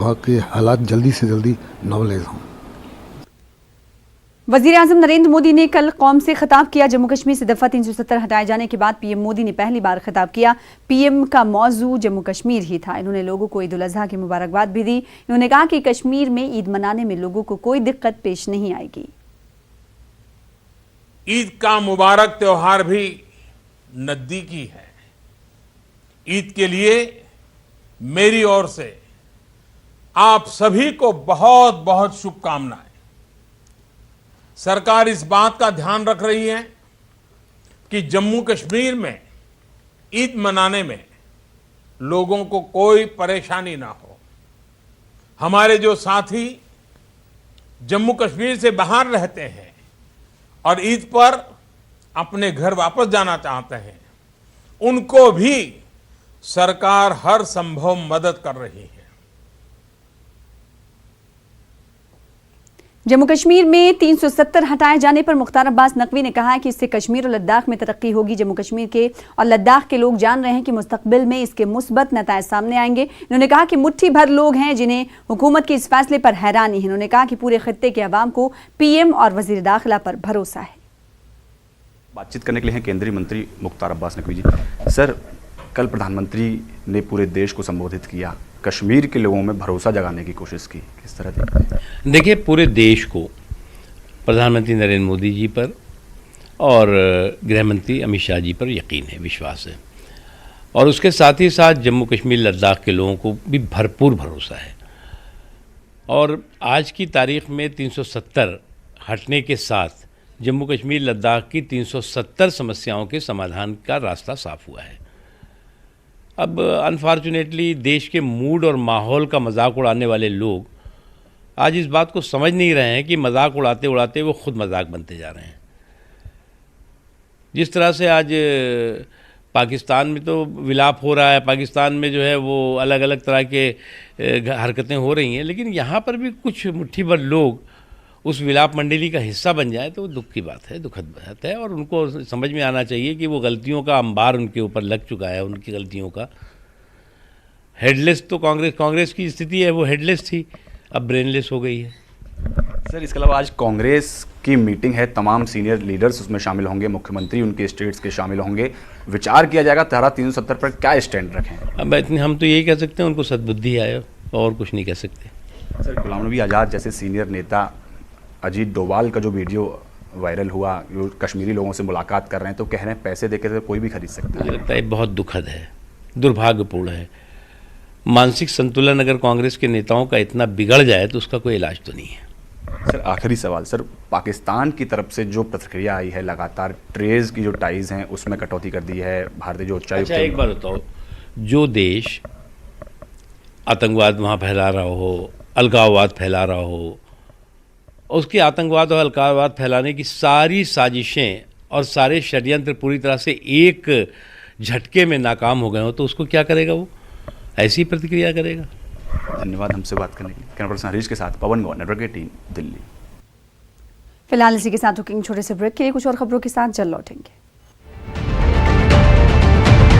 वहाँ के हालात जल्दी से जल्दी नॉर्मलाइज हों। वजीर आजम नरेंद्र मोदी ने कल कौम से खिताब किया। जम्मू कश्मीर से दफा 370 हटाए जाने के बाद पीएम मोदी ने पहली बार खिताब किया। पीएम का मौजू जम्मू कश्मीर ही था। इन्होंने लोगों को ईद उल अजहा की मुबारकबाद भी दी। इन्होंने कहा कि कश्मीर में ईद मनाने में लोगों को कोई दिक्कत पेश नहीं आएगी। ईद का मुबारक त्योहार भी नजदीकी है। ईद के लिए मेरी ओर से आप सभी को बहुत बहुत शुभकामनाएं। सरकार इस बात का ध्यान रख रही है कि जम्मू कश्मीर में ईद मनाने में लोगों को कोई परेशानी ना हो। हमारे जो साथी जम्मू कश्मीर से बाहर रहते हैं और ईद पर अपने घर वापस जाना चाहते हैं, उनको भी सरकार हर संभव मदद कर रही है। जम्मू कश्मीर में 370 हटाए जाने पर मुख्तार अब्बास नकवी ने कहा है कि इससे कश्मीर और लद्दाख में तरक्की होगी। जम्मू कश्मीर के और लद्दाख के लोग जान रहे हैं कि मुस्तकबिल में इसके मुस्बत नतायज सामने आएंगे। इन्होंने कहा कि मुट्ठी भर लोग हैं जिन्हें हुकूमत के इस फैसले पर हैरानी है। इन्होंने कहा कि पूरे खित्ते के अवाम को पीएम और वजीर दाखिला पर भरोसा है। बातचीत करने के लिए हैं केंद्रीय मंत्री मुख्तार अब्बास नकवी जी। सर, कल प्रधानमंत्री ने पूरे देश को संबोधित किया, कश्मीर के लोगों में भरोसा जगाने की कोशिश की, किस तरह देखते हैं? देखिए, पूरे देश को प्रधानमंत्री नरेंद्र मोदी जी पर और गृह मंत्री अमित शाह जी पर यकीन है, विश्वास है, और उसके साथ ही साथ जम्मू कश्मीर लद्दाख के लोगों को भी भरपूर भरोसा है। और आज की तारीख में 370 हटने के साथ जम्मू कश्मीर लद्दाख की 370 समस्याओं के समाधान का रास्ता साफ हुआ है। अब अनफॉर्चुनेटली देश के मूड और माहौल का मजाक उड़ाने वाले लोग आज इस बात को समझ नहीं रहे हैं कि मजाक उड़ाते उड़ाते वो खुद मजाक बनते जा रहे हैं। जिस तरह से आज पाकिस्तान में तो विलाप हो रहा है, पाकिस्तान में जो है वो अलग अलग तरह के हरकतें हो रही हैं, लेकिन यहाँ पर भी कुछ मुट्ठी भर लोग उस विलाप मंडली का हिस्सा बन जाए तो दुख की बात है, दुखद बात है। और उनको समझ में आना चाहिए कि वो गलतियों का अंबार उनके ऊपर लग चुका है, उनकी गलतियों का। हेडलेस तो कांग्रेस की स्थिति है, वो हेडलेस थी, अब ब्रेनलेस हो गई है। सर, इसके अलावा आज कांग्रेस की मीटिंग है, तमाम सीनियर लीडर्स उसमें शामिल होंगे, मुख्यमंत्री उनके स्टेट्स के शामिल होंगे, विचार किया जाएगा धारा 370 पर क्या स्टैंड रखें। अब इतने हम तो यही कह सकते हैं उनको सद्बुद्धि आए, और कुछ नहीं कह सकते। सर, गुलाम नबी आज़ाद जैसे सीनियर नेता, अजीत डोभाल का जो वीडियो वायरल हुआ, जो कश्मीरी लोगों से मुलाकात कर रहे हैं, तो कह रहे हैं पैसे देकर तो कोई भी खरीद सकता है। मुझे लगता है बहुत दुखद है, दुर्भाग्यपूर्ण है। मानसिक संतुलन अगर कांग्रेस के नेताओं का इतना बिगड़ जाए तो उसका कोई इलाज तो नहीं है। सर, आखिरी सवाल, सर, पाकिस्तान की तरफ से जो प्रतिक्रिया आई है, लगातार ट्रेज की जो टाइज हैं उसमें कटौती कर दी है भारतीय जो उच्चायुक्त। अच्छा, एक बार बताओ, जो देश आतंकवाद वहाँ फैला रहा हो, अलगाववाद फैला रहा हो, उसके आतंकवाद और अलगाववाद फैलाने की सारी साजिशें और सारे षड्यंत्र पूरी तरह से एक झटके में नाकाम हो गए हो, तो उसको क्या करेगा? वो ऐसी प्रतिक्रिया करेगा। धन्यवाद हमसे बात करने के लिए। कैमरा पर्सन हरीश के साथ पवन गौर, नेटवर्क की टीम, दिल्ली। फिलहाल इसी के साथ रुकेंगे छोटे से ब्रेक के लिए। कुछ और खबरों के साथ जल्द लौटेंगे।